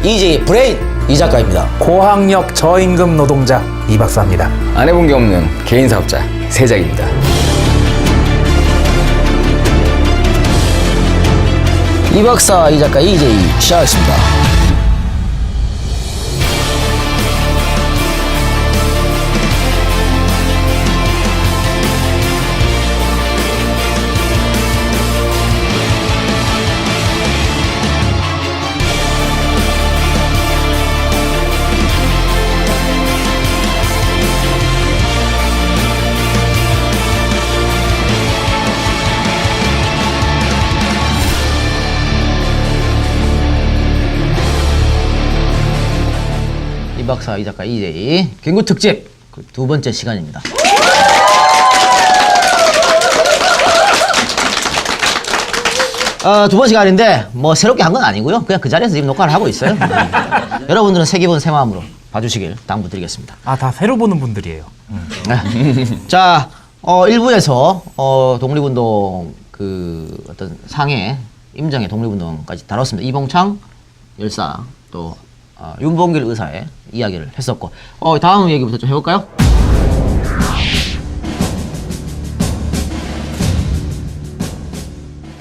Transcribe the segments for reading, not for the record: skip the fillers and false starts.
EJ 브레인 이 작가입니다. 고학력 저임금 노동자 이 박사입니다. 안 해본 게 없는 개인 사업자 세작입니다. 이 박사 이 작가 EJ 시작하겠습니다. 이 박사 이 작가 EJ 경구 특집 두 번째 시간입니다. 두 번 시간인데 뭐 새롭게 한 건 아니고요. 그냥 그 자리에서 지금 녹화를 하고 있어요. 여러분들은 새 기분 새 마음으로 봐주시길 당부드리겠습니다. 아, 다 새로 보는 분들이에요. 네. 자, 1부에서 독립운동 그 어떤 상해 임정의 독립운동까지 다뤘습니다. 이봉창 열사 또 윤봉길 의사의 이야기를 했었고 다음 얘기부터 좀 해볼까요?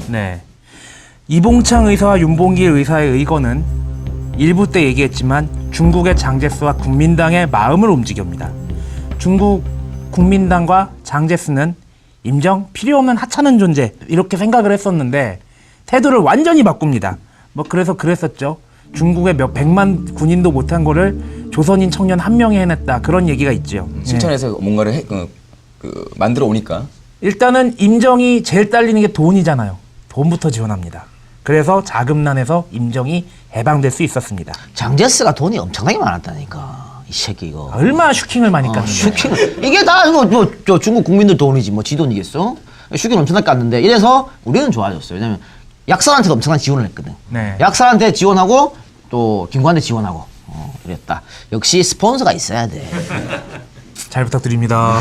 네. 이봉창 의사와 윤봉길 의사의 의거는 일부 때 얘기했지만 중국의 장제스와 국민당의 마음을 움직입니다. 중국 국민당과 장제스는 임정 필요 없는 하찮은 존재 이렇게 생각을 했었는데 태도를 완전히 바꿉니다. 뭐 그래서 그랬었죠. 중국의 몇 백만 군인도 못한 거를 조선인 청년 한 명이 해냈다 그런 얘기가 있죠. 실천해서 뭔가를 만들어 오니까 일단은 임정이 제일 딸리는 게 돈이잖아요. 돈부터 지원합니다. 그래서 자금난에서 임정이 해방될 수 있었습니다. 장제스가 돈이 엄청나게 많았다니까 이 새끼 이거. 얼마나 슈킹을 많이 깠는데. 슈킹을 이게 다 저 중국 국민들 돈이지 뭐 지 돈이겠어? 슈킹을 엄청나게 깠는데 이래서 우리는 좋아졌어요. 왜냐면 약살한테도 엄청난 지원을 했거든. 네. 약살한테 지원하고 또 김관대 지원하고 이랬다. 역시 스폰서가 있어야 돼. 잘 부탁드립니다.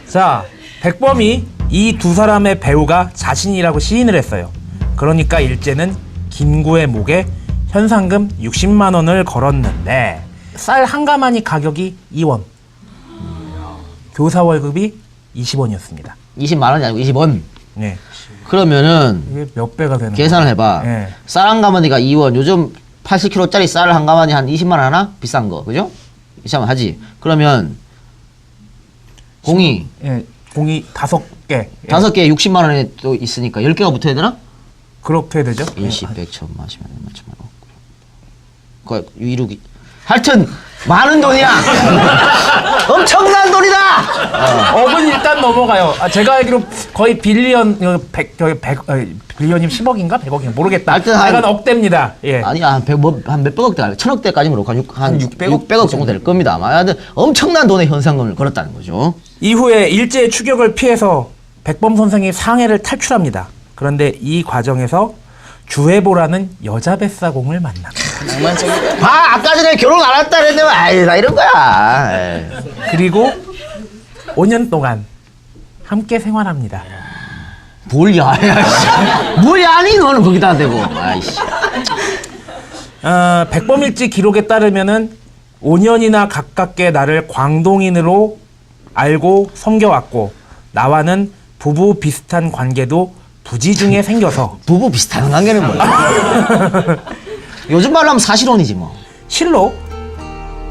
자, 백범이 이 두 사람의 배우가 자신이라고 시인을 했어요. 그러니까 일제는 김구의 목에 현상금 60만 원을 걸었는데 쌀 한 가마니 가격이 2원. 교사 월급이 20원이었습니다. 20만 원이 아니고 20원. 네. 그러면은 이게 몇 배가 되는 계산을 해봐. 네. 쌀 한 가마니가 2원. 요즘 80kg짜리 쌀 한 가마니 한 20만 원 하나? 비싼 거. 그죠? 비싸면 하지. 그러면 공이 예, 공이 5개. 예. 5개에 60만 원에 또 있으니까 10개가 붙어야 되나? 그렇게 되죠. 일시, 백, 천만, 십만, 천만, 그 이루기. 하여튼 많은 돈이야. 엄청난 돈이다. 억은 일단 넘어가요. 제가 알기로 거의 빌리언, 빌리언이면 10억인가? 100억인가? 모르겠다. 하여튼 하여간 억대입니다. 예. 아니야, 한 몇백억대, 1000억대까지는 한 600억? 600억 정도 될 겁니다. 아마 하여튼 엄청난 돈의 현상금을 걸었다는 거죠. 이후에 일제의 추격을 피해서 백범 선생이 상해를 탈출합니다. 그런데 이 과정에서 주해보라는 여자 뱃사공을 만납니다. 아까 전에 결혼 안 했다 그랬는데 아이 나 이런 거야. 에이. 그리고 5년 동안 함께 생활합니다. 뭘 야야. 뭘 야니 너는 거기다 대고. 아이씨. 백범일지 기록에 따르면은 5년이나 가깝게 나를 광동인으로 알고 섬겨왔고 나와는 부부 비슷한 관계도 부지중에 생겨서 부부 비슷한 관계는 뭐야? 요즘 말로 하면 사실혼이지 뭐. 실로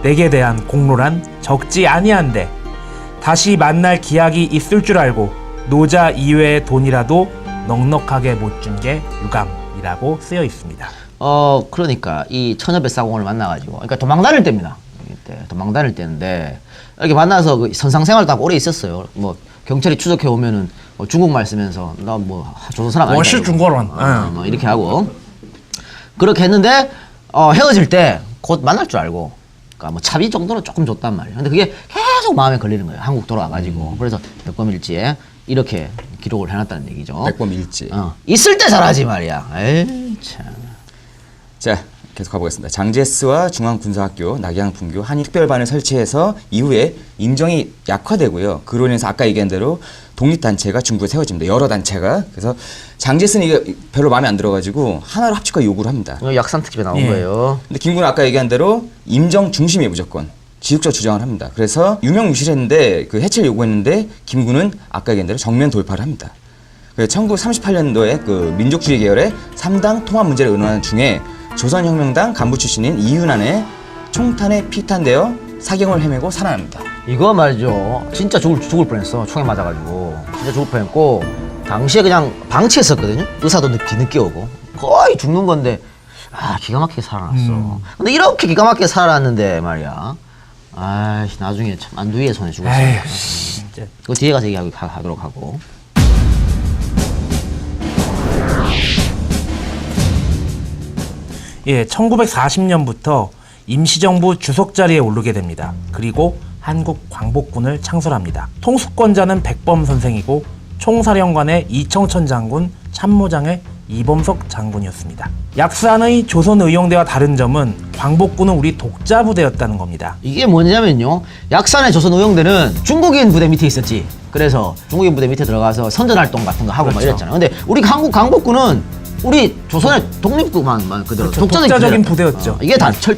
내게 대한 공로란 적지 아니한데 다시 만날 기약이 있을 줄 알고 노자 이외의 돈이라도 넉넉하게 못 준 게 유감이라고 쓰여 있습니다. 그러니까 이 처녀뱃사공을 만나가지고, 그러니까 도망 다닐 때입니다. 이때 도망 다닐 때인데 이렇게 만나서 그 선상생활도 하고 오래 있었어요. 뭐 경찰이 추적해 오면은 뭐 중국말 쓰면서 나 뭐 조선 사람 아니다. 我是 중국어론. 뭐 이렇게 하고 그렇게 했는데 헤어질 때 곧 만날 줄 알고, 그러니까 뭐 차비 정도는 조금 줬단 말이에요. 근데 그게 계속 마음에 걸리는 거예요. 한국 돌아와가지고. 그래서 백범일지에 이렇게 기록을 해놨다는 얘기죠. 백범일지. 있을 때 잘하지 말이야. 에이 참. 자, 계속 가보겠습니다. 장제스와 중앙군사학교, 낙양분교 한일특별반을 설치해서 이후에 임정이 약화되고요. 그로 인해서 아까 얘기한 대로 독립단체가 중국에 세워집니다. 여러 단체가. 그래서 장제스는 이게 별로 마음에 안 들어가지고 하나로 합치고 요구를 합니다. 약산 특집에 나온 예. 거예요. 근데 김구는 아까 얘기한 대로 임정 중심이에요, 무조건. 지속적 주장을 합니다. 그래서 유명무실을 했는데 그 해체를 요구했는데 김구는 아까 얘기한 대로 정면 돌파를 합니다. 그래서 1938년도에 그 민족주의 계열의 3당 통합 문제를 의논하는 중에 조선혁명당 간부 출신인 이윤환의 총탄에 피탄되어 사경을 헤매고 살아납니다. 이거 말이죠. 진짜 죽을 뻔했어. 총에 맞아가지고. 진짜 죽을 뻔했고 당시에 그냥 방치했었거든요. 의사도 뒤늦게 오고 거의 죽는 건데 기가 막히게 살아났어. 근데 이렇게 기가 막히게 살아났는데 말이야. 나중에 참 안두희의 손에 죽었어. 진짜. 그거 뒤에 가서 얘기하도록 하고. 예, 1940년부터 임시정부 주석 자리에 오르게 됩니다. 그리고 한국 광복군을 창설합니다. 통수권자는 백범 선생이고 총사령관의 이청천 장군, 참모장의 이범석 장군이었습니다. 약산의 조선의용대와 다른 점은 광복군은 우리 독자 부대였다는 겁니다. 이게 뭐냐면요. 약산의 조선의용대는 중국인 부대 밑에 있었지. 그래서 중국인 부대 밑에 들어가서 선전활동 같은 거 하고 막 그렇죠. 이랬잖아. 근데 우리 한국 광복군은 우리 조선의 독립국만 그대로 그렇죠. 독자적인 부대였죠. 이게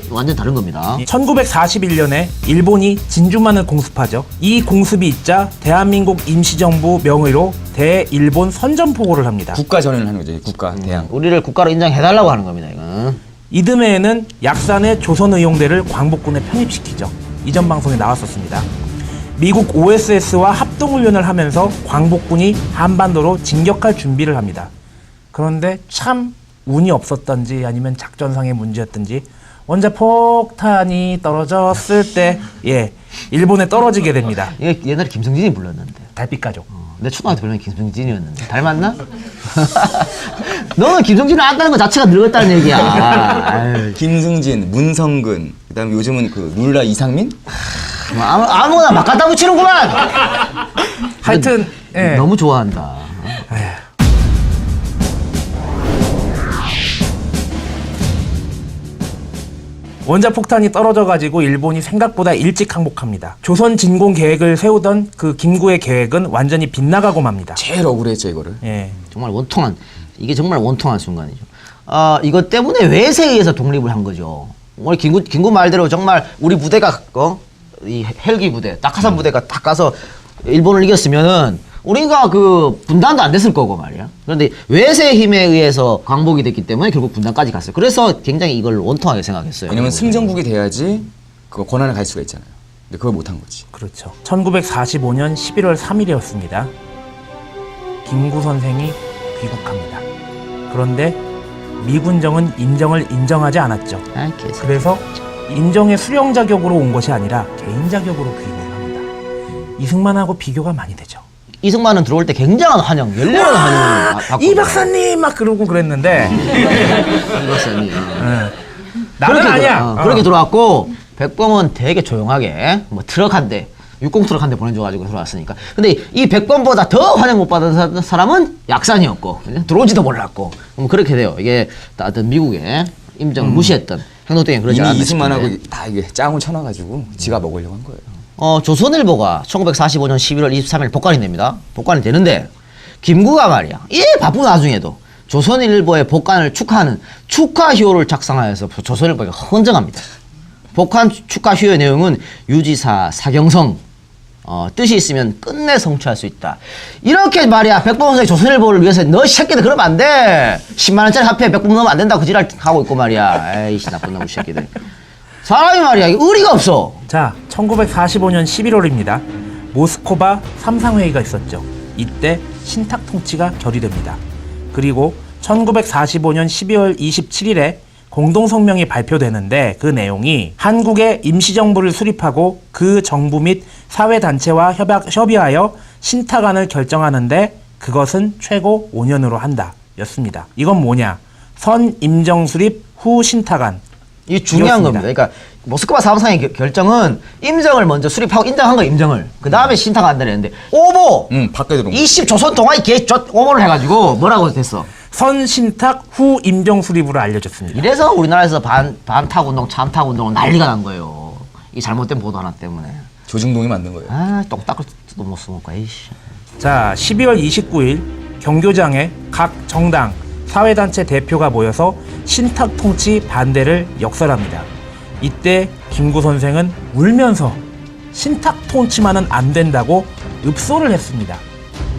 완전 다른 겁니다. 1941년에 일본이 진주만을 공습하죠. 이 공습이 있자 대한민국 임시정부 명의로 대일본 선전포고를 합니다. 국가전연을 하는 거죠, 국가, 대항. 우리를 국가로 인정해달라고 하는 겁니다. 이건. 이듬해에는 약산의 조선의용대를 광복군에 편입시키죠. 이전 방송에 나왔었습니다. 미국 OSS와 합동훈련을 하면서 광복군이 한반도로 진격할 준비를 합니다. 그런데 참 운이 없었던지 아니면 작전상의 문제였던지 원자폭탄이 떨어졌을 때 일본에 떨어지게 됩니다. 이게 옛날에 김성진이 불렀는데. 달빛가족. 내 초등학교 때 별명이 김성진이었는데 닮았나? 너는 김성진을 안다는 것 자체가 늙었다는 얘기야. 아유. 김승진, 문성근, 그다음에 요즘은 그 룰라 이상민? 아무거나 막 갖다 붙이는구만. 하여튼 너무 좋아한다. 원자폭탄이 떨어져가지고 일본이 생각보다 일찍 항복합니다. 조선 진공 계획을 세우던 그 김구의 계획은 완전히 빗나가고 맙니다. 제일 억울했죠, 이거를. 예. 이게 정말 원통한 순간이죠. 이것 때문에 외세에 의해서 독립을 한 거죠. 우리 김구 말대로 정말 우리 부대가 이 헬기 부대, 낙하산 부대가 딱 가서 일본을 이겼으면은 우리가 그 분단도 안 됐을 거고 말이야. 그런데 외세의 힘에 의해서 광복이 됐기 때문에 결국 분단까지 갔어요. 그래서 굉장히 이걸 원통하게 생각했어요. 왜냐면 승전국이 돼야지 그 권한을 갈 수가 있잖아요. 근데 그걸 못한 거지. 그렇죠. 1945년 11월 3일이었습니다. 김구 선생이 귀국합니다. 그런데 미군정은 인정을 인정하지 않았죠. 그래서 인정의 수령 자격으로 온 것이 아니라 개인 자격으로 귀국을 합니다. 이승만하고 비교가 많이 되죠. 이승만은 들어올 때 굉장한 환영, 열렬한 환영을 받고. 이 박사님 막 그러고 그랬는데 이 박사님. 나는 아니야. 그렇게 들어왔고 백범은 되게 조용하게 뭐 트럭 한 대, 육공 트럭 한 대 보내줘가지고 들어왔으니까. 근데 이 백범보다 더 환영 못 받은 사람은 약산이었고 들어오지도 몰랐고. 그렇게 돼요. 이게 다들 미국의 임정을 무시했던 행동 때문에 그러지 이미 않았나 이승만하고 싶은데. 다 이게 짱을 쳐놔가지고 지가 먹으려고 한 거예요. 조선일보가 1945년 11월 23일 복간이 됩니다. 복간이 되는데 김구가 말이야. 이 바쁜 와중에도 조선일보의 복간을 축하하는 축하효를 작성하여서 조선일보가 헌정합니다. 복한 축하효의 내용은 유지사 사경성 뜻이 있으면 끝내 성취할 수 있다. 이렇게 말이야. 백범 선생이 조선일보를 위해서 너 새끼들 그러면 안 돼. 10만 원짜리 화폐 백범 넣으면 안 된다고 그 지랄 하고 있고 말이야. 에이씨 나쁜 놈의 새끼들. 사람이 말이야. 의리가 없어. 자, 1945년 11월입니다. 모스코바 삼상회의가 있었죠. 이때 신탁 통치가 결의됩니다. 그리고 1945년 12월 27일에 공동성명이 발표되는데 그 내용이 한국의 임시정부를 수립하고 그 정부 및 사회단체와 협의하여 신탁안을 결정하는데 그것은 최고 5년으로 한다 였습니다. 이건 뭐냐? 선 임정 수립 후 신탁안. 이 중요한 이렇습니다. 겁니다. 그러니까 모스크바 사무상의 결정은 임정을 먼저 수립하고 인정한 거 임정을. 그 다음에 신탁 안 되는데 오보. 밖에 들어온 거. 20조선 동아리 오보를 해가지고 뭐라고 됐어. 선 신탁 후 임정 수립으로 알려졌습니다. 이래서 우리나라에서 반탁 운동, 참탁 운동은 난리가 난 거예요. 이 잘못된 보도 하나 때문에. 조중동이 만든 거예요. 아, 똑딱을 뜯어 못 써먹고, 에이씨. 자, 12월 29일 경교장에 각 정당, 사회단체 대표가 모여서 신탁 통치 반대를 역설합니다. 이때 김구 선생은 울면서 신탁 통치만은 안 된다고 읍소를 했습니다.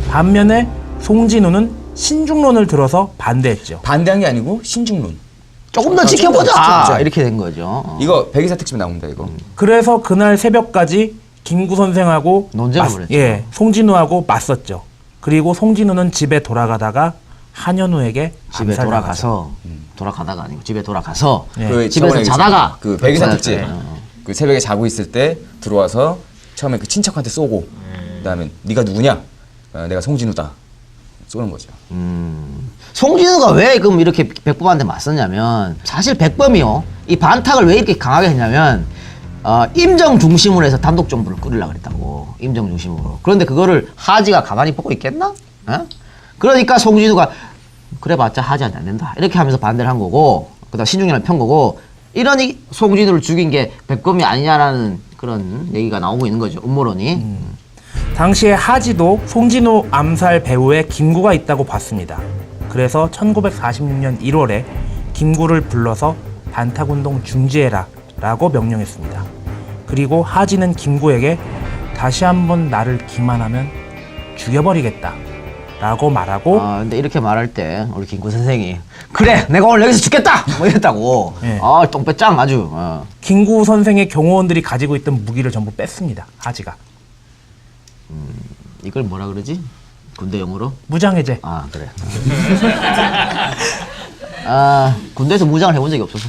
반면에 송진우는 신중론을 들어서 반대했죠. 반대한 게 아니고 신중론. 조금 더 아, 지켜보자! 지켜보자. 이렇게 된 거죠. 이거 백이사 특집에 나옵니다. 이거. 그래서 그날 새벽까지 김구 선생하고 논쟁을 벌였죠. 예, 송진우하고 맞섰죠. 그리고 송진우는 집에 돌아가다가 한현우에게 집에 암살당하죠. 돌아가서, 돌아가다가 아니고 집에 돌아가서, 예. 그 집에서 저번에 자다가 그 백이사 그 특집 어. 그 새벽에 자고 있을 때 들어와서 처음에 그 친척한테 쏘고 그다음에 네가 누구냐? 내가 송진우다. 쏘는 거죠. 송진우가 왜 그럼 이렇게 백범한테 맞섰냐면 사실 백범이요 이 반탁을 왜 이렇게 강하게 했냐면 임정 중심으로 해서 단독 정부를 꾸리려고 그랬다고. 임정 중심으로. 그런데 그거를 하지가 가만히 보고 있겠나? 어? 그러니까 송진우가 그래봤자 하지한테 안 된다 이렇게 하면서 반대를 한 거고, 그다음 신중현을 편 거고, 이러니 송진우를 죽인 게 백범이 아니냐라는 그런 얘기가 나오고 있는 거죠, 음모론이. 당시에 하지도 송진우 암살 배후에 김구가 있다고 봤습니다. 그래서 1946년 1월에 김구를 불러서 반탁운동 중지해라 라고 명령했습니다. 그리고 하지는 김구에게 다시 한번 나를 기만하면 죽여버리겠다 라고 말하고 근데 이렇게 말할 때 우리 김구 선생이 그래 내가 오늘 여기서 죽겠다 뭐 이랬다고. 예. 똥배짱 아주. 김구 선생의 경호원들이 가지고 있던 무기를 전부 뺐습니다. 하지가. 이걸 뭐라 그러지? 군대 용어로? 무장해제. 아 그래. 군대에서 무장을 해본 적이 없어서.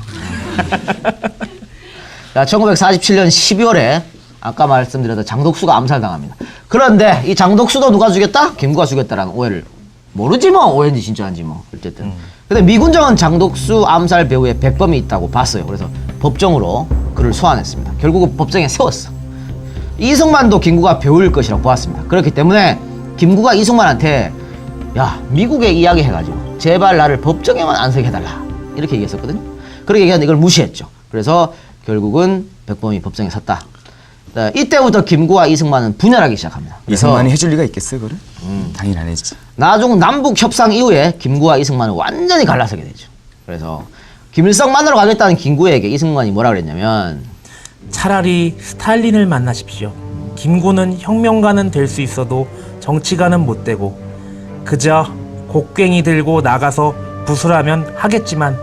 자, 1947년 12월에 아까 말씀드렸던 장독수가 암살당합니다. 그런데 이 장독수도 누가 죽였다? 김구가 죽였다라는 오해를 모르지 뭐, 오해인지 진짜인지 뭐 어쨌든. 근데 미군정은 장독수 암살 배후에 백범이 있다고 봤어요. 그래서 법정으로 그를 소환했습니다. 결국은 법정에 세웠어. 이승만도 김구가 배우일 것이라고 보았습니다. 그렇기 때문에 김구가 이승만한테 야 미국에 이야기해가지고 제발 나를 법정에만 안 서게 해달라 이렇게 얘기했었거든요. 그렇게 얘기하는데 이걸 무시했죠. 그래서 결국은 백범이 법정에 섰다. 자, 이때부터 김구와 이승만은 분열하기 시작합니다. 그래서 이승만이 해줄 리가 있겠어, 그거를? 당연히 안 해주지. 나중 남북 협상 이후에 김구와 이승만은 완전히 갈라서게 되죠. 그래서 김일성 만나러 가겠다는 김구에게 이승만이 뭐라 그랬냐면 차라리 스탈린을 만나십시오. 김구는 혁명가는 될 수 있어도 정치가는 못 되고 그저 곡괭이 들고 나가서 부술하면 하겠지만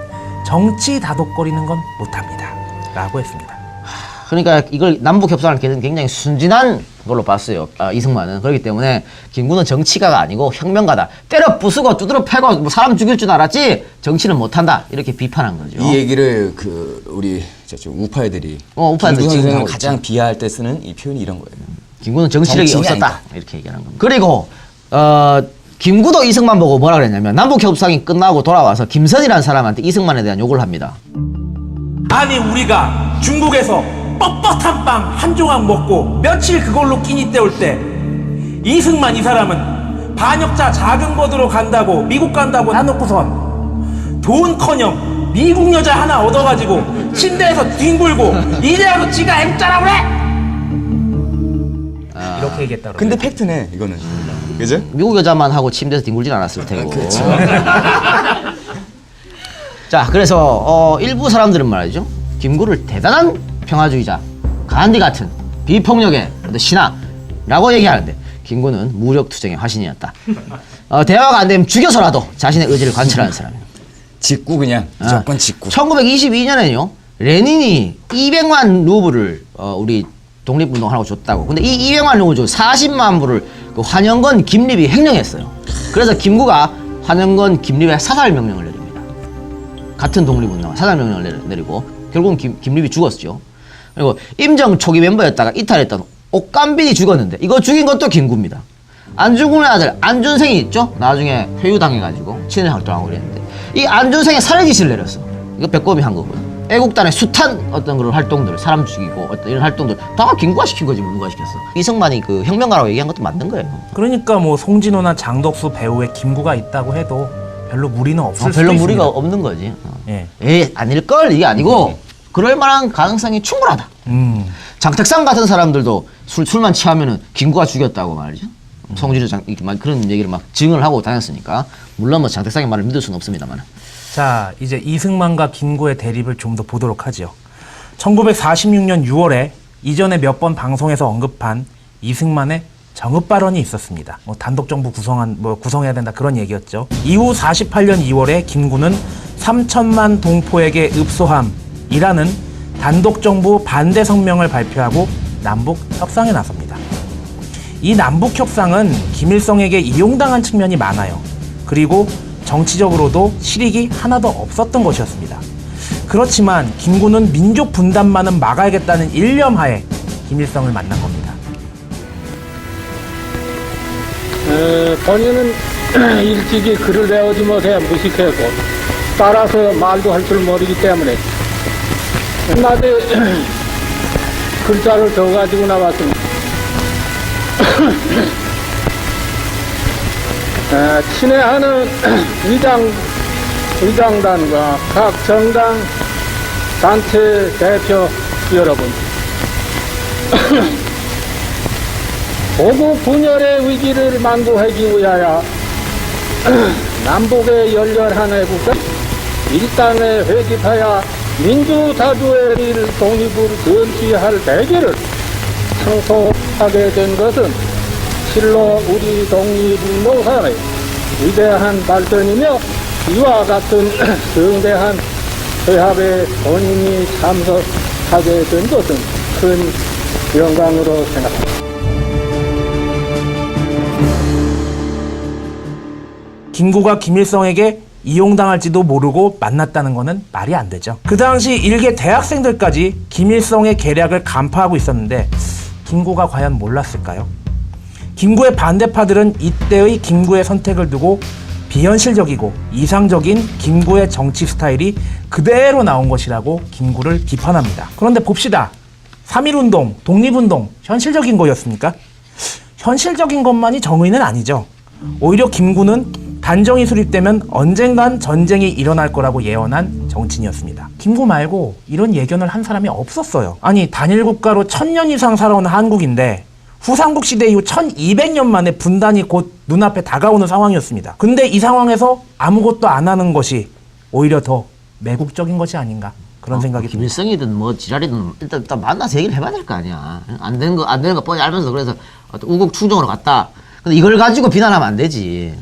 정치 다독거리는 건 못합니다. 라고 했습니다. 그러니까 이걸 남북 협상을 굉장히 순진한 걸로 봤어요. 이승만은. 그렇기 때문에 김구는 정치가가 아니고 혁명가다. 때려 부수고 두드러 패고 뭐 사람 죽일 줄 알았지 정치는 못한다. 이렇게 비판한 거죠. 이 얘기를 그 우리 저쪽 우파애들이 우파애들 김구 지금 선생을 하고 가장 비하할 때 쓰는 이 표현이 이런 거예요. 김구는 정치력이 정치인이 없었다. 아니다. 이렇게 얘기하는 겁니다. 그리고 김구도 이승만 보고 뭐라 그랬냐면 남북 협상이 끝나고 돌아와서 김선이라는 사람한테 이승만에 대한 욕을 합니다. 아니 우리가 중국에서 뻣뻣한 빵 한 조각 먹고 며칠 그걸로 끼니 때울 때 이승만 이 사람은 반역자 작은 곳으로 간다고 미국 간다고 해놓고선 돈커녕 미국 여자 하나 얻어가지고 침대에서 뒹굴고 이래서 지가 애국자라 그래? 이렇게 얘기했다. 근데 팩트네, 이거는. 그죠? 미국 여자만 하고 침대에서 뒹굴진 않았을 테고. 그렇죠. 자, 그래서 일부 사람들은 말이죠. 김구를 대단한 평화주의자, 간디 같은 비폭력의 신하라고 얘기하는데 김구는 무력투쟁의 화신이었다. 대화가 안 되면 죽여서라도 자신의 의지를 관철하는 사람이에요. 직구 그냥 무조건 직구. 1922년에는요. 레닌이 200만 루블을 우리 독립운동하라고 줬다고. 근데 이 200만 루블 중 40만 불을 그 환영건 김립이 횡령했어요. 그래서 김구가 환영건 김립에 사살 명령을 내립니다. 같은 독립운동 사살 명령을 내리고 결국은 김립이 죽었죠. 그리고 임정 초기 멤버였다가 이탈했던 옥감빈이 죽었는데 이거 죽인 것도 김구입니다. 안중근의 아들 안준생이 있죠. 나중에 회유당해가지고 친일 활동하고 그랬는데 이 안준생의 살해 지시를 내렸어. 이거 백범이 한 거고요. 애국단의 숱한 어떤 그런 활동들, 사람 죽이고 어떤 이런 활동들 다 김구가 시킨 거지 뭐 누가 시켰어. 이승만이 그 혁명가라고 얘기한 것도 맞는 거예요. 그러니까 뭐 송진호나 장덕수 배우에 김구가 있다고 해도 별로 무리는 없을 수도 별로 있습니다. 무리가 없는 거지. 예. 에이 아닐걸 이게 아니고 그럴 만한 가능성이 충분하다. 장택상 같은 사람들도 술만 취하면은 김구가 죽였다고 말이죠. 송준효 그런 얘기를 막 증언을 하고 다녔으니까 물론 뭐 장택상의 말을 믿을 수는 없습니다만. 자, 이제 이승만과 김구의 대립을 좀 더 보도록 하죠. 1946년 6월에 이전에 몇 번 방송에서 언급한 이승만의 정읍 발언이 있었습니다. 뭐 단독 정부 구성해야 된다 그런 얘기였죠. 이후 48년 2월에 김구는 3천만 동포에게 읍소함이라는 단독 정부 반대 성명을 발표하고 남북 협상에 나섭니다. 이 남북 협상은 김일성에게 이용당한 측면이 많아요. 그리고 정치적으로도 실익이 하나도 없었던 것이었습니다. 그렇지만 김구는 민족 분단만은 막아야겠다는 일념하에 김일성을 만난 겁니다. 본인은 일찍이 글을 배우지 못해 무식했고 따라서 말도 할 줄 모르기 때문에 한마디 글자를 적어가지고 나왔습니다. 친애하는 의장단과 각 정당 단체 대표 여러분, 보국 분열의 위기를 만두하기 위하여 남북의 열렬한 애국가 일당에 회집하여 민주다주의 독립을 견지할 대계를 창소하게 된 것은 실로 우리 독립운동사의 위대한 발전이며 이와 같은 성대한 회합에 본인이 참석하게 된 것은 큰 영광으로 생각합니다. 김구가 김일성에게 이용당할지도 모르고 만났다는 것은 말이 안 되죠. 그 당시 일개 대학생들까지 김일성의 계략을 간파하고 있었는데 김구가 과연 몰랐을까요? 김구의 반대파들은 이때의 김구의 선택을 두고 비현실적이고 이상적인 김구의 정치 스타일이 그대로 나온 것이라고 김구를 비판합니다. 그런데 봅시다. 3.1운동, 독립운동, 현실적인 거였습니까? 현실적인 것만이 정의는 아니죠. 오히려 김구는 단정이 수립되면 언젠간 전쟁이 일어날 거라고 예언한 정치인이었습니다. 김구 말고 이런 예견을 한 사람이 없었어요. 아니, 단일 국가로 1000년 이상 살아온 한국인데 후삼국 시대 이후 1200년 만에 분단이 곧 눈앞에 다가오는 상황이었습니다. 근데 이 상황에서 아무것도 안 하는 것이 오히려 더 매국적인 것이 아닌가 그런 생각이 듭니다. 김일성이든 뭐 지랄이든 일단 만나서 얘기를 해봐야 될 거 아니야. 안 되는 거 뻔히 알면서 그래서 우국 충정으로 갔다. 근데 이걸 가지고 비난하면 안 되지.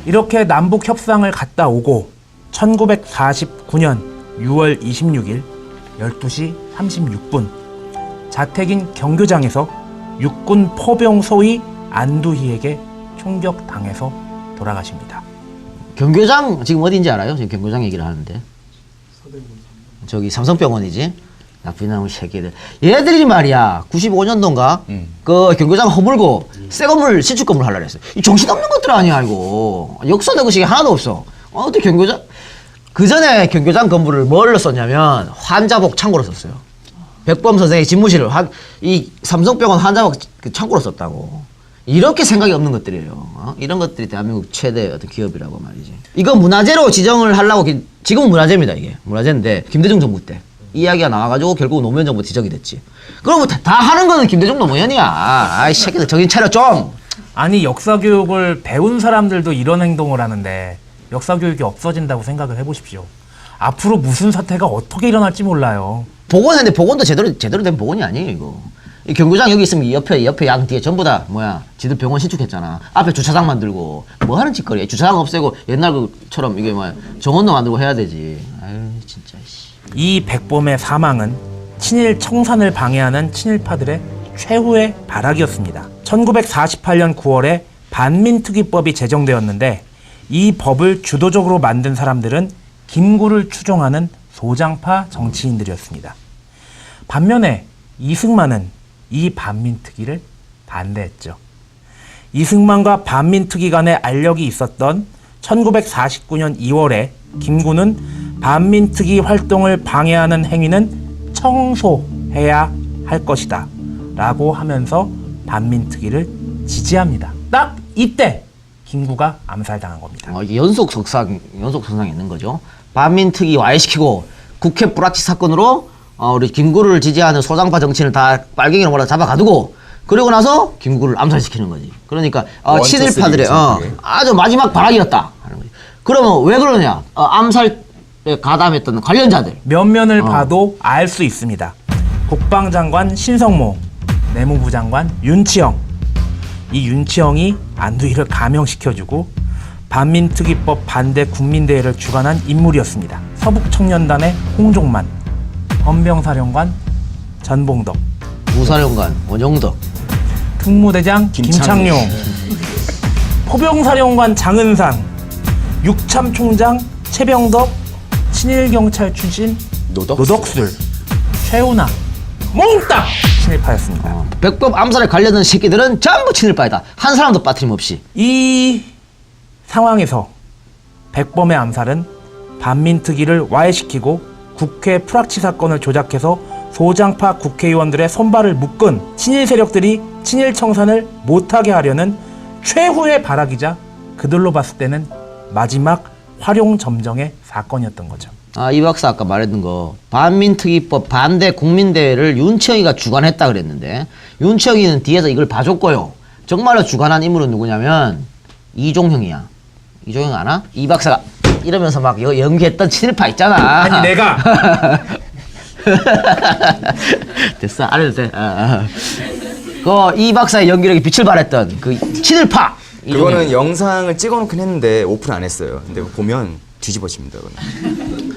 이렇게 남북 협상을 갔다 오고 1949년 6월 26일 12시 36분 자택인 경교장에서 육군 포병 소위 안두희에게 총격당해서 돌아가십니다. 경교장 지금 어딘지 알아요? 지금 경교장 얘기를 하는데 저기 삼성병원이지. 나쁜 놈의 새끼들. 얘들이 말이야 95년도인가 그 경교장 허물고 새 건물 신축 건물 하려고 했어. 이 정신없는 것들 아니야 이거. 역사적 의식이 하나도 없어. 어떻게 경교장 그 전에 경교장 건물을 뭘로 썼냐면 환자복 창고로 썼어요. 백범 선생의 집무실을 이 삼성병원 환자복 창고로 썼다고. 이렇게 생각이 없는 것들이에요. 이런 것들이 대한민국 최대 어떤 기업이라고 말이지. 이거 문화재로 지정을 하려고 지금은 문화재입니다 이게. 문화재인데 김대중 정부 때 이야기가 나와가지고 결국 노무현 정부 지적이 됐지. 그럼 다 하는 거는 김대중 노무현이야. 아이 새끼들 정신 차려 좀. 아니 역사 교육을 배운 사람들도 이런 행동을 하는데 역사 교육이 없어진다고 생각을 해보십시오. 앞으로 무슨 사태가 어떻게 일어날지 몰라요. 복원했는데 복원도 제대로 된 복원이 아니에요 이거. 이 경구장 여기 있으면 이 옆에 양 뒤에 전부 다 지들 병원 신축했잖아. 앞에 주차장 만들고 뭐 하는 짓거리야. 주차장 없애고 옛날 것처럼 이게 정원도 만들고 해야 되지. 아유 진짜 씨. 이 백범의 사망은 친일 청산을 방해하는 친일파들의 최후의 발악이었습니다. 1948년 9월에 반민특위법이 제정되었는데 이 법을 주도적으로 만든 사람들은 김구를 추종하는 소장파 정치인들이었습니다. 반면에 이승만은 이 반민특위를 반대했죠. 이승만과 반민특위 간의 알력이 있었던 1949년 2월에 김구는 반민특위 활동을 방해하는 행위는 청소해야 할 것이다 라고 하면서 반민특위를 지지합니다. 딱 이때 김구가 암살당한 겁니다. 이게 연속 석상이 있는 거죠. 반민특위 와해시키고 국회 뿌락치 사건으로 우리 김구를 지지하는 소장파 정치인을 다 빨갱이로 몰아 잡아가두고 그리고 나서 김구를 암살시키는 거지. 그러니까 친일파들의 아주 마지막 발악이었다 하는 거지. 그러면 왜 그러냐? 암살에 가담했던 관련자들 면면을 봐도 알 수 있습니다. 국방장관 신성모, 내무부 장관 윤치영. 이 윤치영이 안두희를 감형시켜주고 반민특위법 반대 국민대회를 주관한 인물이었습니다. 서북청년단의 홍종만, 헌병사령관 전봉덕, 부사령관 원영덕, 특무대장 김창룡, 포병사령관 장은상, 육참총장 최병덕, 친일경찰 출신 노덕술, 최우나 몽땅 친일파였습니다. 백법 암살에 관련된 새끼들은 전부 친일파이다. 한 사람도 빠트림없이. 이 상황에서 백범의 암살은 반민특위를 와해시키고 국회 프락치 사건을 조작해서 소장파 국회의원들의 손발을 묶은 친일 세력들이 친일 청산을 못하게 하려는 최후의 발악이자 그들로 봤을 때는 마지막 활용점정의 사건이었던 거죠. 이 박사 아까 말했던 거 반민특위법 반대 국민대회를 윤치영이가 주관했다 그랬는데 윤치영이는 뒤에서 이걸 봐줬고요. 정말로 주관한 인물은 누구냐면 이종형이야. 이종형 아나? 이 박사가 이러면서 막 연기했던 친일파 있잖아. 아니 내가 됐어 안 해도 돼. 이 박사의 연기력에 빛을 발했던 그 친일파. 그거는 영상을 찍어놓긴 했는데 오픈 안 했어요. 근데 보면 뒤집어집니다. 그건.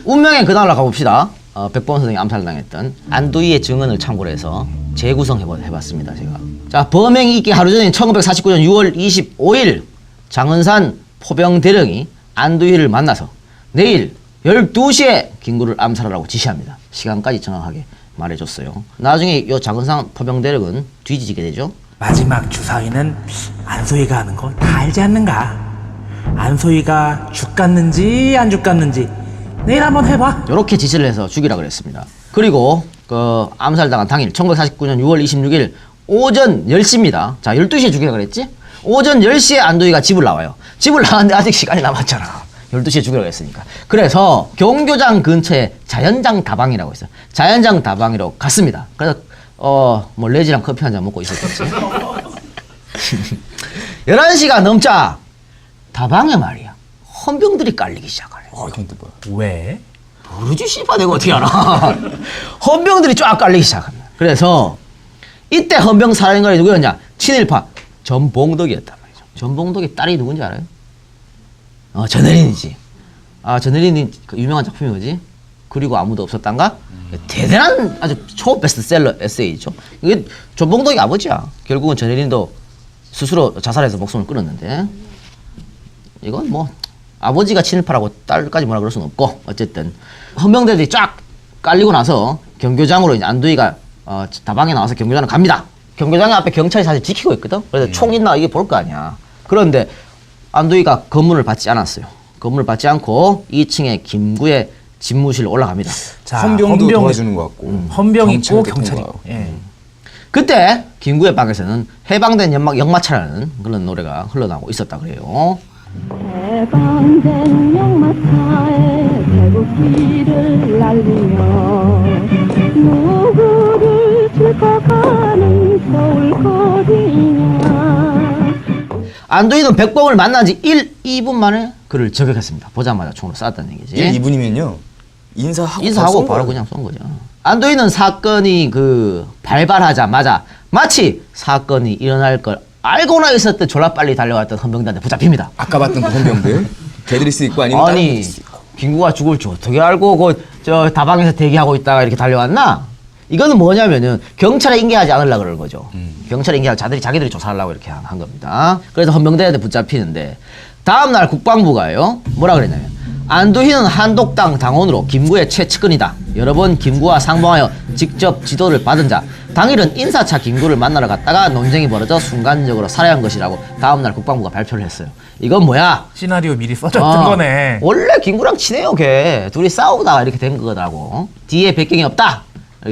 운명의 그날로 가봅시다. 백범 선생이 암살당했던 안두희의 증언을 참고로 해서 재구성해봤습니다. 제가. 자, 범행이 있기 하루 전인 1949년 6월 25일 장은산 포병대령이 안두희를 만나서 내일 12시에 김구를 암살하라고 지시합니다. 시간까지 정확하게 말해줬어요. 나중에 이 장은산 포병대령은 뒤지게 되죠. 마지막 주사위는 안소희가 하는 거 다 알지 않는가? 안소희가 죽갔는지 안 죽갔는지 내일 한번 해봐. 이렇게 지시를 해서 죽이라 그랬습니다. 그리고 그 암살당한 당일 1949년 6월 26일 오전 10시입니다. 자, 12시에 죽이라 그랬지? 오전 10시에 안두희가 집을 나와요. 집을 나왔는데 아직 시간이 남았잖아. 12시에 죽이라고 했으니까. 그래서 경교장 근처에 자연장 다방이라고 있어요. 자연장 다방이로 갔습니다. 그래서 뭐 레지랑 커피 한잔 먹고 있었겠지. 11시가 넘자 다방에 말이야 헌병들이 깔리기 시작하네. 이건 또 뭐야? 왜? 모르지 씨발 내가 어떻게 알아. 헌병들이 쫙 깔리기 시작합니다. 그래서 이때 헌병 사령관이 누구였냐? 친일파 전봉덕이었단 말이죠. 전봉덕의 딸이 누군지 알아요? 전혜린이지. 전혜린이 그 유명한 작품이 뭐지? 그리고 아무도 없었단가? 대단한 아주 초 베스트셀러 에세이죠. 이게 전봉덕이 아버지야. 결국은 전혜린도 스스로 자살해서 목숨을 끊었는데 이건 뭐 아버지가 친일파라고 딸까지 뭐라 그럴 수는 없고 어쨌든 헌병대들이 쫙 깔리고 나서 경교장으로 이제 안두희가 다방에 나와서 경교장을 갑니다. 경교장 앞에 경찰이 사실 지키고 있거든. 그래서 총 있나 이게 볼 거 아니야. 그런데 안두희가 검문을 받지 않았어요. 검문을 받지 않고 2층에 김구의 집무실로 올라갑니다. 자, 헌병도 도와주는 것 같고 헌병 있고 경찰도 경찰 통과하고. 있고. 예. 그때 김구의 방에서는 해방된 역마차라는 그런 노래가 흘러나오고 있었다 그래요. 해방된 역마차에 태극기를 날리며 누구를 싣고 가는 서울거리냐. 안두희는 백범을 만난 지 2분 만에 그를 저격했습니다. 보자마자 총으로 쐈다는 얘기지. 2분이면요 인사하고 바로 그냥 쏜 거죠. 안두희는 사건이 발발하자마자 마치 사건이 일어날 걸 알고나 있었던 졸라 빨리 달려왔던 헌병들한테 붙잡힙니다. 아까 봤던 그 헌병들 걔들일 수 있고 아니면 다른 아니 애들일 수 있고. 김구가 죽을 줄 어떻게 알고 저 다방에서 대기하고 있다가 이렇게 달려왔나? 이거는 뭐냐면은 경찰에 인계하지 않으려고 그러는 거죠. 경찰에 인계하고 자기들이 조사하려고 이렇게 한 겁니다. 그래서 헌병대한테 붙잡히는데 다음날 국방부가요 뭐라 그랬냐면 안두희는 한독당 당원으로 김구의 최측근이다. 여러 번 김구와 상봉하여 직접 지도를 받은 자. 당일은 인사차 김구를 만나러 갔다가 논쟁이 벌어져 순간적으로 살해한 것이라고 다음날 국방부가 발표를 했어요. 이건 뭐야? 시나리오 미리 써줬던 거네. 원래 김구랑 친해요 걔. 둘이 싸우다가 이렇게 된 거더라고. 뒤에 배경이 없다.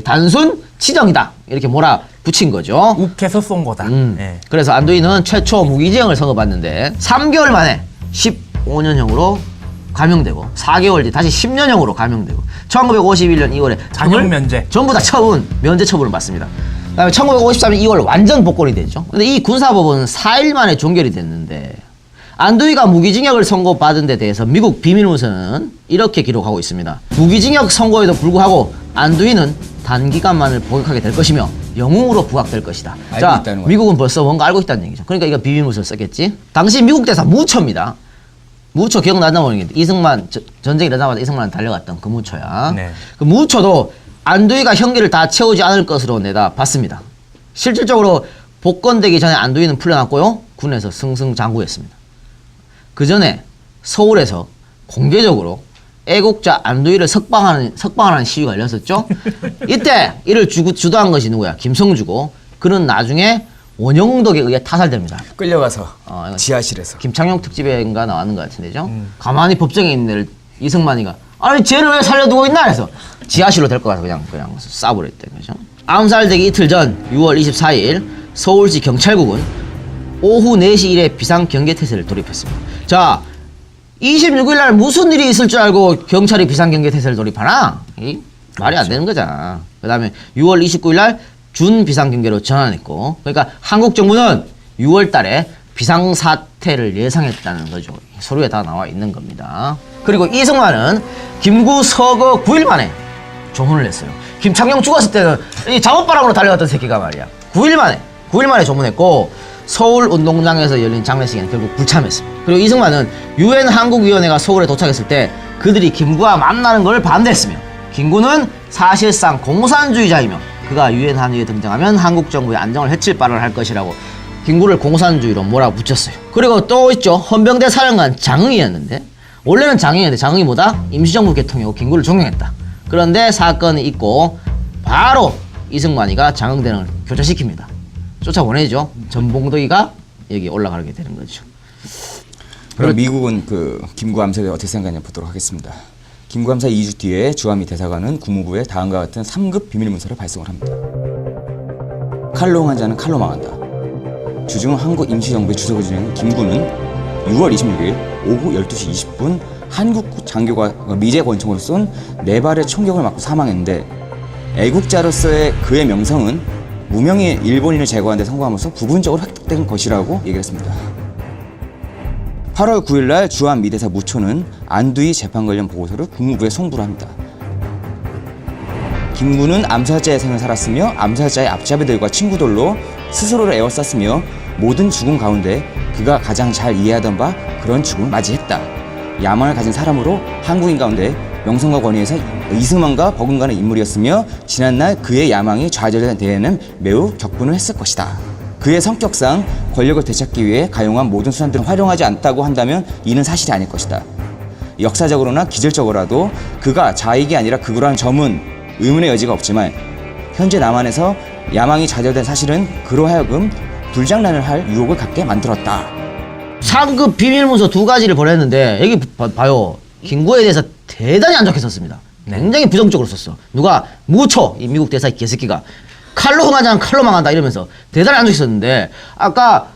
단순 치정이다. 이렇게 몰아붙인 거죠. 욱해서 쏜 거다. 예. 그래서 안두희는 최초 무기징역을 선고받는데 3개월 만에 15년형으로 감형되고 4개월 뒤 다시 10년형으로 감형되고 1951년 2월에 단형 면제. 전부 다 처분 면제 처분을 받습니다. 그다음에 1953년 2월 완전 복권이 되죠. 근데 이 군사법원은 4일 만에 종결이 됐는데 안두희가 무기징역을 선고받은 데 대해서 미국 비밀문서는 이렇게 기록하고 있습니다. 무기징역 선고에도 불구하고 안두희는 단기간만을 복역하게 될 것이며 영웅으로 부각될 것이다. 알고 자, 있다는 거죠. 미국은 벌써 뭔가 알고 있다는 얘기죠. 그러니까 이거 비밀문서를 썼겠지. 당시 미국 대사 무초입니다. 무초 기억나나 모르겠는데 이승만 전쟁이 일어나자마자 이승만 달려갔던 그 무초야. 네. 그 무초도 안두희가 형기를 다 채우지 않을 것으로 내다 봤습니다. 실질적으로 복권되기 전에 안두희는 풀려났고요. 군에서 승승장구했습니다. 그 전에 서울에서 공개적으로 애국자 안두희를 석방하는 시위가 열렸었죠. 이때 이를 주도한 것이 누구야? 김성주고 그는 나중에 원영덕에 의해 타살됩니다. 끌려가서 이거 지하실에서. 김창룡 특집에인가 나왔는 것 같은데죠. 가만히 법정에 있는 애를 이승만이가 아니 쟤를 왜 살려두고 있나 해서 지하실로 데리고 가서 그냥 쏴버렸대. 그죠? 암살되기 이틀 전 6월 24일 서울시 경찰국은 오후 4시 이래 비상경계태세를 돌입했습니다. 자, 26일 날 무슨 일이 있을 줄 알고 경찰이 비상경계태세를 돌입하나? 이 말이 안 되는 거잖아. 그 다음에 6월 29일 날 준비상경계로 전환했고, 그러니까 한국 정부는 6월 달에 비상사태를 예상했다는 거죠. 서류에 다 나와 있는 겁니다. 그리고 이승만은 김구 서거 9일 만에 조문을 했어요. 김창룡 죽었을 때는 이 잠옷바람으로 달려갔던 새끼가 말이야. 9일 만에 조문했고, 서울 운동장에서 열린 장례식에는 결국 불참했습니다. 그리고 이승만은 유엔 한국위원회가 서울에 도착했을 때 그들이 김구와 만나는 걸 반대했으며 김구는 사실상 공산주의자이며 그가 유엔 한의회에 등장하면 한국 정부의 안정을 해칠 발언을 할 것이라고 김구를 공산주의로 몰아붙였어요. 그리고 또 있죠. 헌병대 사령관 장흥이었는데 원래는 장흥이었는데 장흥이 뭐다? 임시정부 개통이고 김구를 종용했다. 그런데 사건이 있고 바로 이승만이가 장흥대령을 교체시킵니다. 쫓아보내죠. 전봉덕이가 여기 올라가게 되는 거죠. 그럼 미국은 그 김구 암살에 어떻게 생각하냐 보도록 하겠습니다. 김구 암살 2주 뒤에 주한미 대사관은 국무부에 다음과 같은 3급 비밀문서를 발송을 합니다. 칼로 흥한 자는 칼로 망한다. 주중 한국 임시정부의 주석을 지낸 김구는 6월 26일 오후 12시 20분 한국 장교가 미제 권총으로 쏜 4발의 총격을 맞고 사망했는데 애국자로서의 그의 명성은 무명의 일본인을 제거하는 데 성공하면서 부분적으로 획득된 것이라고 얘기를 했습니다. 8월 9일 날 주한 미대사 무초는 안두희 재판 관련 보고서를 국무부에 송부를 합니다. 김구는 암살자의 생을 살았으며 암살자의 앞잡이들과 친구들로 스스로를 에워쌌으며 모든 죽음 가운데 그가 가장 잘 이해하던 바 그런 죽음을 맞이했다. 야망을 가진 사람으로 한국인 가운데 명성과 권위에서 이승만과 버금가는 인물이었으며 지난날 그의 야망이 좌절된 데에는 매우 격분을 했을 것이다. 그의 성격상 권력을 되찾기 위해 가용한 모든 수단들을 활용하지 않다고 한다면 이는 사실이 아닐 것이다. 역사적으로나 기질적으로라도 그가 자익이 아니라 극우라는 점은 의문의 여지가 없지만 현재 남한에서 야망이 좌절된 사실은 그로 하여금 불장난을 할 유혹을 갖게 만들었다. 상급 비밀문서 2가지를 보냈는데 여기 봐요. 김구에 대해서 대단히 안 좋게 썼습니다. 굉장히 부정적으로 썼어. 누가? 무초, 이 미국 대사 개새끼가 칼로 흥하자는 칼로 망한다 이러면서 대단히 안 좋게 썼는데 아까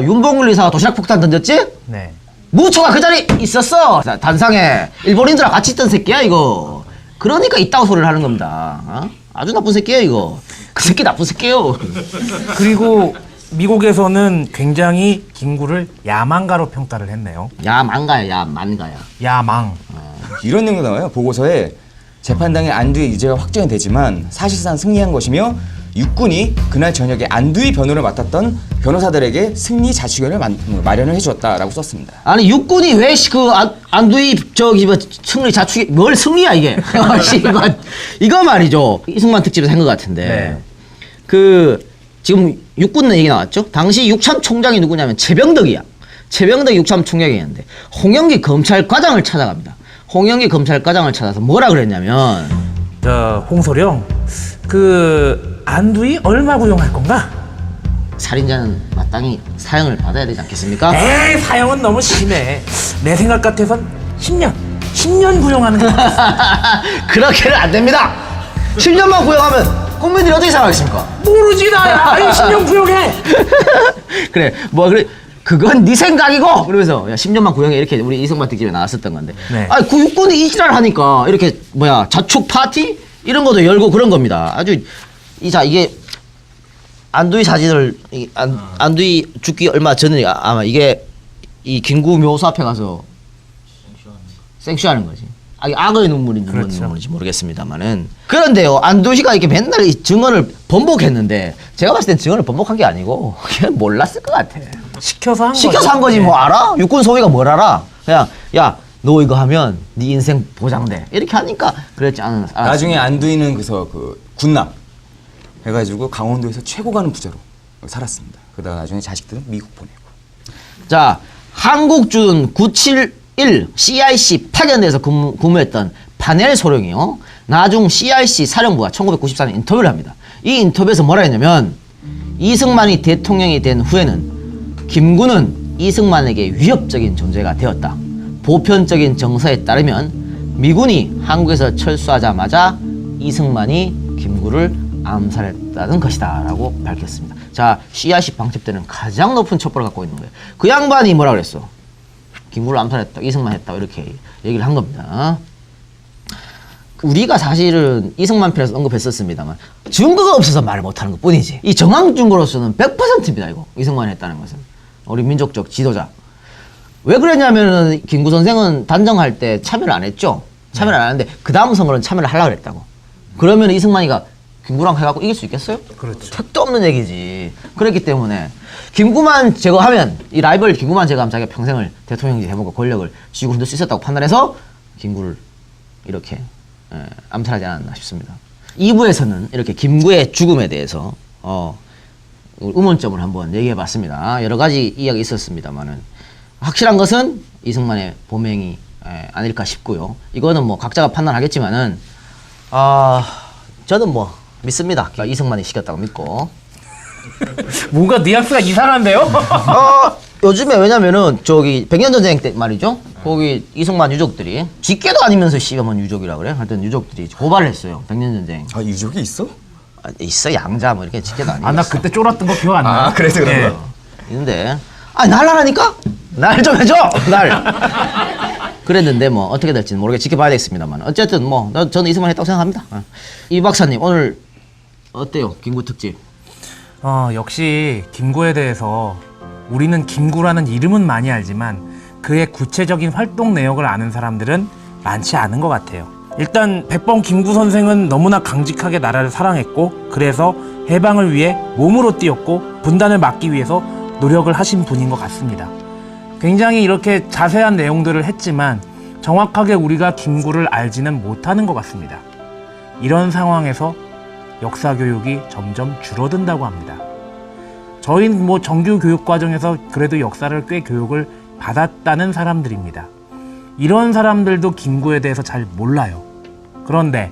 윤봉길 의사가 도시락 폭탄 던졌지? 네. 무초가 그 자리에 있었어. 단상에 일본인들하고 같이 있던 새끼야 이거. 그러니까 이따구 소리를 하는 겁니다. 어? 아주 나쁜 새끼야 이거. 그 새끼 나쁜 새끼예요. 그리고 미국에서는 굉장히 김구를 야망가로 평가를 했네요. 야만가야 야만가야. 야망. 이런 내용도 나와요. 보고서에 재판당에 안두희 유죄가 확정이 되지만 사실상 승리한 것이며 육군이 그날 저녁에 안두희 변호를 맡았던 변호사들에게 승리 자치권을 마련을 해주었다라고 썼습니다. 아니 육군이 왜 그 안두희 저기 뭐 승리 자축이 뭘 승리야 이게? 이거 말이죠. 이승만 특집에서 한 것 같은데 네. 그 지금 육군 얘기 나왔죠. 당시 육참 총장이 누구냐면 최병덕이야. 최병덕 육참 총장이었는데 홍영기 검찰과장을 찾아갑니다. 홍영기 검찰과장을 찾아서 뭐라 그랬냐면 홍소령 그 안두희 얼마 구형할 건가? 살인자는 마땅히 사형을 받아야 되지 않겠습니까? 에이 사형은 너무 심해. 내 생각 같아선 10년 구형하는 거. 그렇게는 안 됩니다. 10년만 구형하면 국민들이 어떻게 생각하겠습니까? 모르지 나야. 아니 10년 구형해. 그래 뭐 그래 그건 네 생각이고 그러면서 야 10년만 구형해 이렇게 우리 이승만 특집에 나왔었던 건데 네. 아니 그 육군이 이지랄 하니까 이렇게 뭐야 자축 파티 이런 것도 열고 그런 겁니다. 아주 이게 안두희 사진을 안두희 죽기 얼마 전에 아마 이게 이 김구 묘소 앞에 가서 생쇼하는 거지. 악의 눈물인지 뭔 그렇죠. 눈물인지 모르겠습니다만은 그런데요 안두희가 이렇게 맨날 이 증언을 번복했는데 제가 봤을 땐 증언을 번복한 게 아니고 그냥 몰랐을 것 같아. 시켜서 한 시켜서 거죠. 한 거지 네. 뭐 알아? 육군 소위가 뭘 알아? 그냥 야 너 이거 하면 네 인생 보장돼 이렇게 하니까 그랬지 않았나. 나중에 안두희는 그래서 그 군납 해가지고 강원도에서 최고 가는 부자로 살았습니다. 그러다가 나중에 자식들은 미국 보내고. 자, 한국준 971 CIC 파견대에서 근무했던 파넬 소령이요. 나중 CIC 사령부가 1994년 인터뷰를 합니다. 이 인터뷰에서 뭐라 했냐면 이승만이 대통령이 된 후에는 김구는 이승만에게 위협적인 존재가 되었다. 보편적인 정서에 따르면 미군이 한국에서 철수하자마자 이승만이 김구를 암살했다는 것이다 라고 밝혔습니다. 자, CIC 방첩대는 가장 높은 첩보를 갖고 있는 거예요. 그 양반이 뭐라 그랬어? 김구를 암살했다, 이승만 했다 이렇게 얘기를 한 겁니다. 우리가 사실은 이승만 편에서 언급했었습니다만 증거가 없어서 말을 못하는 것 뿐이지 이 정황 증거로서는 100%입니다. 이거 이승만이 했다는 것은 우리 민족적 지도자. 왜 그랬냐면은 김구 선생은 단정할 때 참여를 안 했죠. 참여를 안 하는데 그 다음 선거는 참여를 하려고 그랬다고. 그러면 이승만이가 김구랑 해갖고 이길 수 있겠어요? 그렇죠. 택도 없는 얘기지. 그렇기 때문에 김구만 제거하면 이 라이벌 김구만 제거하면 자기가 평생을 대통령직 해보고 권력을 쥐고 흔들 수 있었다고 판단해서 김구를 이렇게 암살하지 않았나 싶습니다. 2부에서는 이렇게 김구의 죽음에 대해서 의문점을 한번 얘기해봤습니다. 여러 가지 이야기 있었습니다만은 확실한 것은 이승만의 범행이 아닐까 싶고요. 이거는 뭐 각자가 판단하겠지만은 저는 뭐 믿습니다. 이승만이 시켰다고 믿고. 뭔가 뉘앙스가 이상한데요? 요즘에 왜냐면은 저기 백년전쟁 때 말이죠. 거기 이승만 유족들이 직계도 아니면서 씨가면 유족이라 그래. 하여튼 유족들이 고발을 했어요. 백년전쟁. 아 유족이 있어? 있어 양자 뭐 이렇게 직계도 아니고. 아, 나 그때 쫄았던 거 기억 안 나. 그래서 그런 예. 거야. 있는데 날라라니까 날 좀 해줘 날. 그랬는데 뭐 어떻게 될지는 모르게 지켜봐야 되겠습니다만 어쨌든 뭐 저는 이승만 했다고 생각합니다. 이 박사님 오늘 어때요 김구 특집? 역시 김구에 대해서 우리는 김구라는 이름은 많이 알지만 그의 구체적인 활동 내역을 아는 사람들은 많지 않은 것 같아요. 일단 백범 김구 선생은 너무나 강직하게 나라를 사랑했고 그래서 해방을 위해 몸으로 뛰었고 분단을 막기 위해서 노력을 하신 분인 것 같습니다. 굉장히 이렇게 자세한 내용들을 했지만 정확하게 우리가 김구를 알지는 못하는 것 같습니다. 이런 상황에서 역사 교육이 점점 줄어든다고 합니다. 저희는 뭐 정규 교육 과정에서 그래도 역사를 꽤 교육을 받았다는 사람들입니다. 이런 사람들도 김구에 대해서 잘 몰라요. 그런데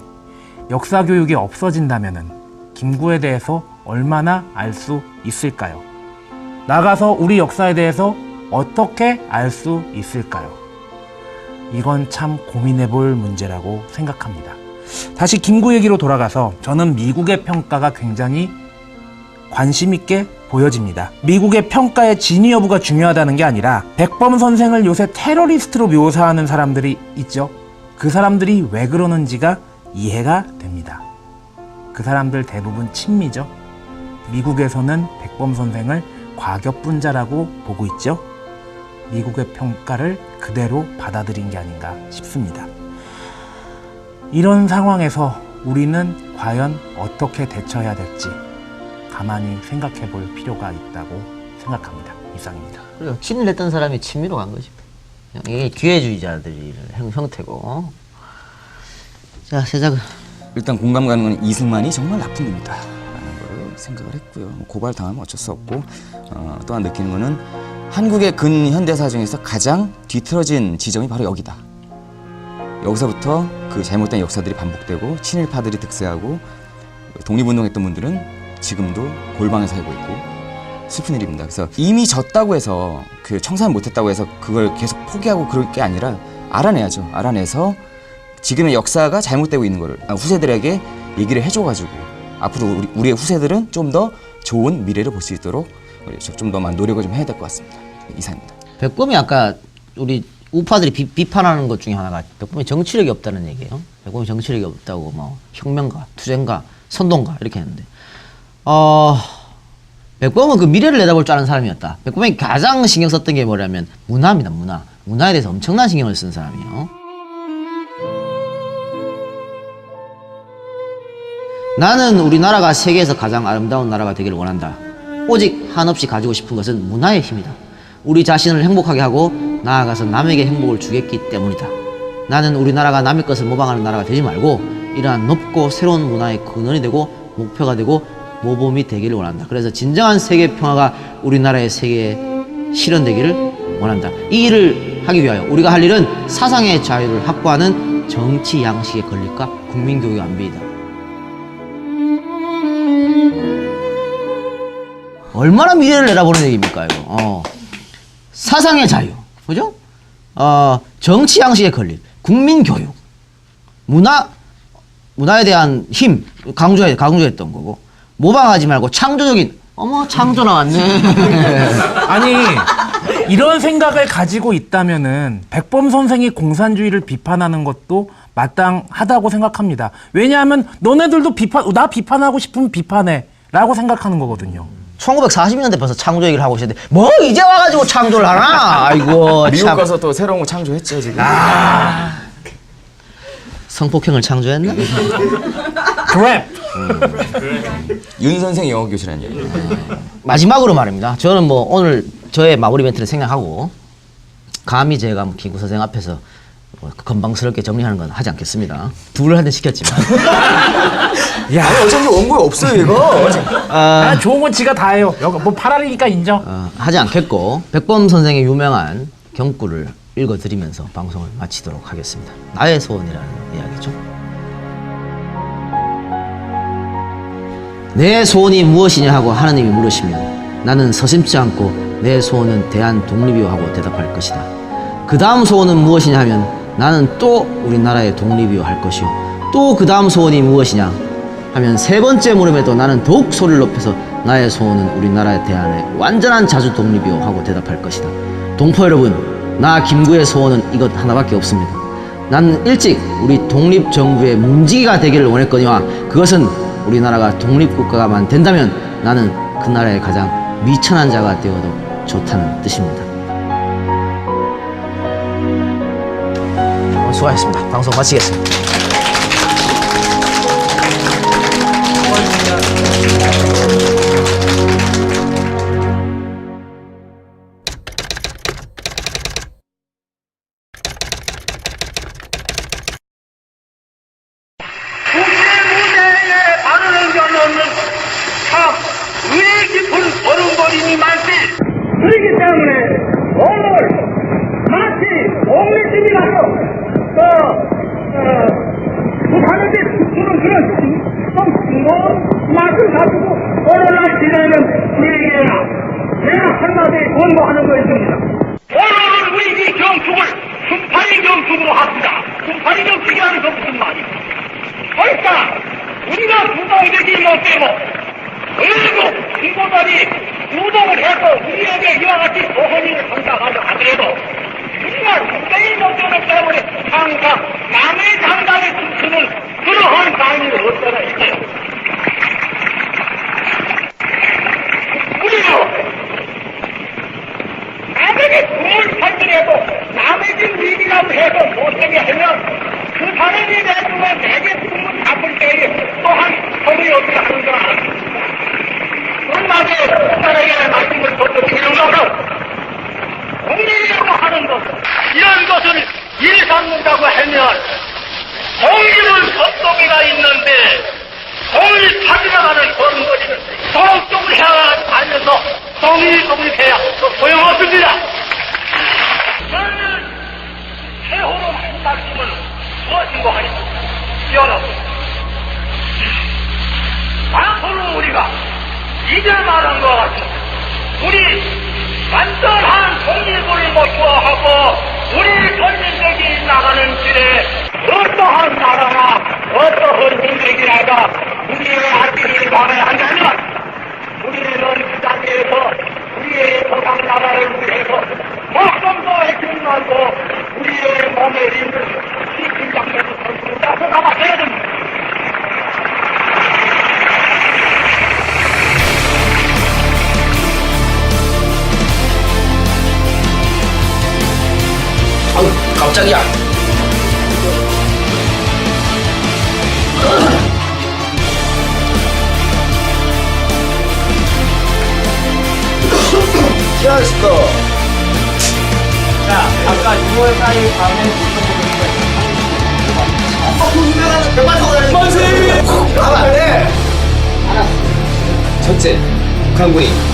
역사 교육이 없어진다면은 김구에 대해서 얼마나 알 수 있을까요? 나가서 우리 역사에 대해서 어떻게 알 수 있을까요? 이건 참 고민해 볼 문제라고 생각합니다. 다시 김구 얘기로 돌아가서 저는 미국의 평가가 굉장히 관심 있게 보여집니다. 미국의 평가의 진위 여부가 중요하다는 게 아니라 백범 선생을 요새 테러리스트로 묘사하는 사람들이 있죠. 그 사람들이 왜 그러는지가 이해가 됩니다. 그 사람들 대부분 친미죠. 미국에서는 백범 선생을 과격분자라고 보고 있죠. 미국의 평가를 그대로 받아들인 게 아닌가 싶습니다. 이런 상황에서 우리는 과연 어떻게 대처해야 될지 가만히 생각해 볼 필요가 있다고 생각합니다. 이상입니다. 그래요. 친일 했던 사람이 친미로 간 거지. 이게 기회주의자들의 형태고. 자, 세작은. 일단 공감 가는 건 이승만이 정말 나쁜 놈이다 라는 걸 생각을 했고요. 고발 당하면 어쩔 수 없고 또한 느끼는 거는 한국의 근현대사 중에서 가장 뒤틀어진 지점이 바로 여기다. 여기서부터 그 잘못된 역사들이 반복되고 친일파들이 득세하고 독립운동했던 분들은 지금도 골방에 살고 있고 슬픈 일입니다. 그래서 이미 졌다고 해서 그 청산 못했다고 해서 그걸 계속 포기하고 그럴 게 아니라 알아내야죠. 알아내서 지금의 역사가 잘못되고 있는 거를 후세들에게 얘기를 해줘가지고 앞으로 우리의 후세들은 좀 더 좋은 미래를 볼 수 있도록 좀 더 노력을 좀 해야 될 것 같습니다. 이상입니다. 백범이 아까 우리 우파들이 비판하는 것 중에 하나가 백범이 정치력이 없다는 얘기예요. 백범이 정치력이 없다고 뭐 혁명가, 투쟁가, 선동가 이렇게 했는데 백범은 그 미래를 내다볼 줄 아는 사람이었다. 백범이 가장 신경 썼던 게 뭐냐면 문화입니다. 문화에 대해서 엄청난 신경을 쓴 사람이에요. 나는 우리나라가 세계에서 가장 아름다운 나라가 되기를 원한다. 오직 한없이 가지고 싶은 것은 문화의 힘이다. 우리 자신을 행복하게 하고 나아가서 남에게 행복을 주겠기 때문이다. 나는 우리나라가 남의 것을 모방하는 나라가 되지 말고 이러한 높고 새로운 문화의 근원이 되고 목표가 되고 모범이 되기를 원한다. 그래서 진정한 세계 평화가 우리나라의 세계에 실현되기를 원한다. 이 일을 하기 위하여 우리가 할 일은 사상의 자유를 확보하는 정치 양식의 건립과 국민교육의 안배이다. 얼마나 미래를 내다보는 얘기입니까, 이거. 사상의 자유, 그죠? 정치 양식의 건립, 국민 교육, 문화에 대한 힘, 강조했던 거고, 모방하지 말고 창조적인, 창조 나왔네. 아니 이런 생각을 가지고 있다면은 백범 선생이 공산주의를 비판하는 것도 마땅하다고 생각합니다. 왜냐하면 너네들도 나 비판하고 싶으면 비판해라고 생각하는 거거든요. 1940년대 벌써 창조 얘기를 하고 계시는데 뭐 이제 와가지고 창조를 하나? 아이고 미국 참. 가서 또 새로운 거 창조했죠 지금. 성폭행을 창조했나? 그래. 윤 선생 영어 교수라는 얘기. 마지막으로 말입니다. 저는 뭐 오늘 저의 마무리 멘트를 생략하고 감히 제가 뭐 김구 선생 앞에서 건방스럽게 정리하는 건 하지 않겠습니다. 둘을 한 대 시켰지만. 야, 아니 어차피 원고에 없어요 이거. 좋은 건 지가 다 해요. 뭐 파라리니까 인정. 하지 않겠고 백범 선생의 유명한 경구를 읽어드리면서 방송을 마치도록 하겠습니다. 나의 소원이라는 이야기죠. 내 소원이 무엇이냐 하고 하느님이 물으시면 나는 서심치 않고 내 소원은 대한 독립이요 하고 대답할 것이다. 그 다음 소원은 무엇이냐 하면 나는 또 우리나라의 독립이요 할 것이요. 또 그 다음 소원이 무엇이냐 하면 세 번째 물음에도 나는 더욱 소리를 높여서 나의 소원은 우리나라에 대한의 완전한 자주 독립이요 하고 대답할 것이다. 동포 여러분, 나 김구의 소원은 이것 하나밖에 없습니다. 나는 일찍 우리 독립정부의 문지기가 되기를 원했거니와 그것은 우리나라가 독립국가가만 된다면 나는 그 나라의 가장 미천한 자가 되어도 좋다는 뜻입니다. 수고하셨습니다. 방송 마치겠습니다. 국제무대에 바른 의견 없는 참 의리 깊은 어른버림이 많지. 그렇기 때문에 오늘 마치 독립심이라고 북한에게 주는 그런 좀 싱거운 맛을 가지고 오늘날 지내는 우리에게 내가 한마디 권고하는 거 있습니다. 오늘은 우리 이 정축을 순파리 정축으로 합시다. 순파리 정축이라는 건 무슨 말이야? 그러니까 우리가 부동되지 못되고 그래도 친구들이 부동을 해서 우리에게 이와 같이 소헌이를 상상하려 하더라도 우리가 굉장히 못되는 때문에 항상 남의 장단에 춤추는 그러한 마음이 없잖아 있어요. 우리도 남에게 돈을 팔더라도 남의 집 일이라도 해서 못되게 하면 그 사람이 내주면 내게 꿈을 갚을 때에 또한 법이 없게 하는 줄 알았습니다. 그런데 사람에게 말씀을 덧붙이는 것은 독립이라고 하는 것, 이런 것을 일삼는다고 하면 독립은 법도기가 있는데 독립 찾으려가는 그런 것이는 독립을 해가면서 독립해야 소용없습니다. 저는 최후로 한 말씀은 무엇인고 하니까 여러분 앞으로 우리가 이제 말한 것 같은 우리 완전한 독립을 목표하고 우리 전민족이 나가는 길에 어떠한 나라나 어떠한 민족이라가 우리의 앞길을 막아야 한다면 우리는 그 자리에서 우리의 조상 나라를 위해서 깜짝이야. 시원스터. 자, 아까 6월 4일 밤에 유명한 백만 사고 만세! 가면 안 돼! 첫째, 북한군이